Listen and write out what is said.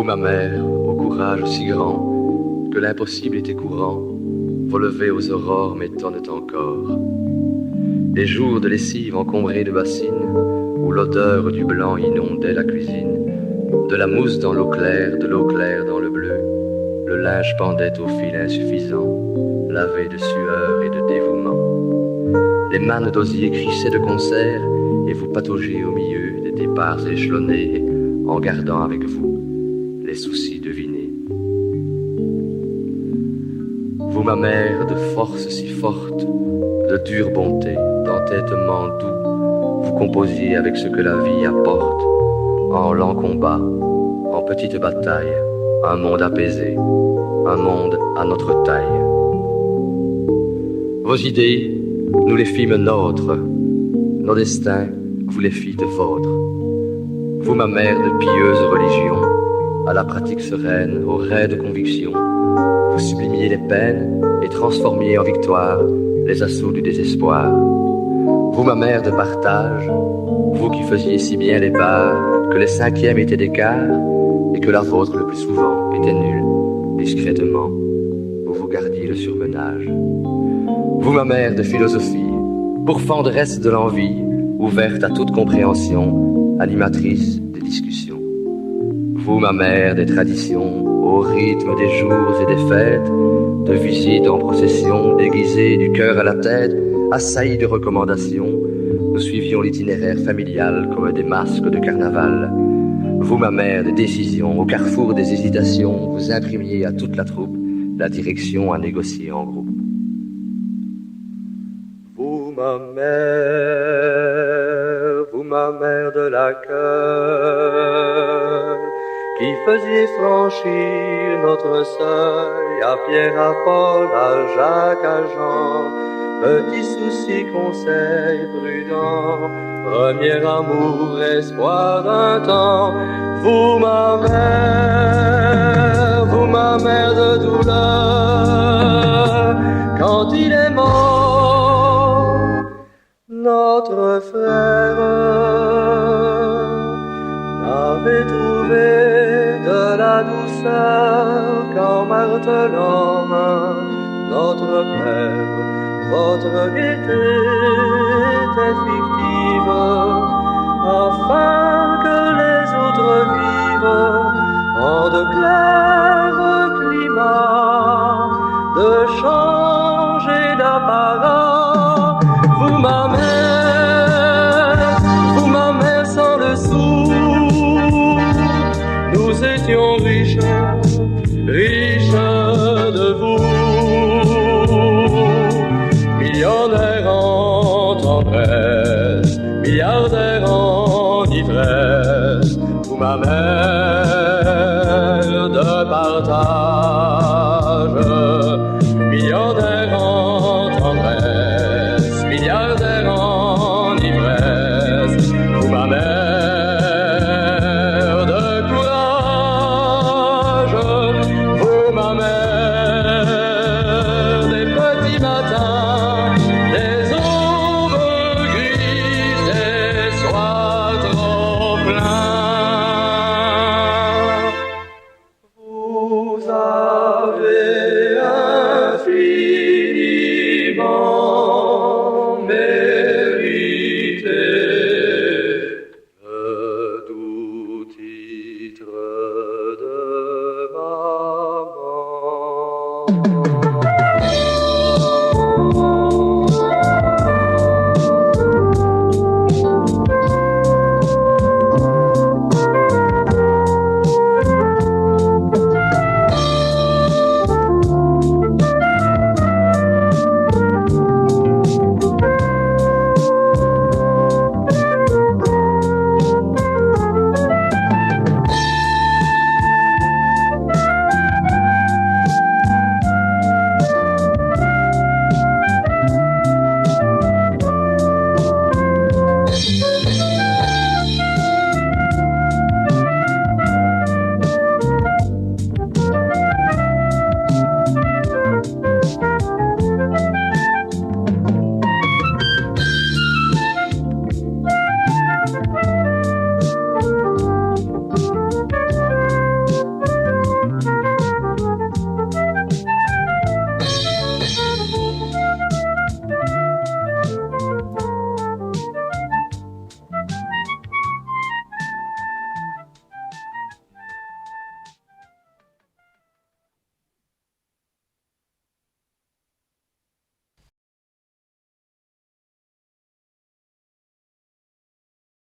Vous, ma mère, au courage si grand, que l'impossible était courant, vos levées aux aurores m'étonnent encore. Les jours de lessive encombrés de bassines, où l'odeur du blanc inondait la cuisine, de la mousse dans l'eau claire, de l'eau claire dans le bleu, le linge pendait au fil insuffisant, lavé de sueur et de dévouement. Les mannes d'osier crissaient de concert, et vous pataugez au milieu des départs échelonnés, en gardant avec vous les soucis devinés. Vous, ma mère, de force si forte, de dure bonté, d'entêtement doux, vous composiez avec ce que la vie apporte, en lents combats, en petites batailles, un monde apaisé, un monde à notre taille. Vos idées, nous les fîmes nôtres, nos destins, vous les fîtes vôtres. Vous, ma mère de pieuse religion, à la pratique sereine, aux raides convictions, vous sublimiez les peines et transformiez en victoire les assauts du désespoir. Vous, ma mère de partage, vous qui faisiez si bien les barres, que les cinquièmes étaient d'écart, et que la vôtre le plus souvent était nulle, discrètement, vous vous gardiez le surmenage. Vous, ma mère de philosophie, pourfendresse de l'envie, ouverte à toute compréhension, animatrice des discussions. Vous, ma mère des traditions, au rythme des jours et des fêtes, de visites en procession, déguisées du cœur à la tête, assaillis de recommandations, nous suivions l'itinéraire familial comme des masques de carnaval. Vous, ma mère des décisions, au carrefour des hésitations, vous imprimiez à toute la troupe la direction à négocier en groupe. Vous, ma mère de la cœur, qui faisiez franchir notre seuil à Pierre, à Paul, à Jacques, à Jean, petits soucis, conseils prudents, premier amour, espoir d'un temps. Vous, ma mère de douleur, quand il est mort, notre frère n'avait trouvé de la douceur qu'en martelant notre père. Votre gaieté était fictive, afin que les autres vivent en de clairs climats, de changer d'apparat. Vous, ma mère sans le sou, nous étions riches de vous. Millionnaire en tendresse, milliardaire en ivresse, vous, ma mère de partage. Millionnaire en tendresse, milliardaire en ivresse, vous, ma mère de courage. Vous, ma mère des petits matins, des ombres grises, des soirs trop pleins. Vous avez infiniment mérité le doux titre de maman.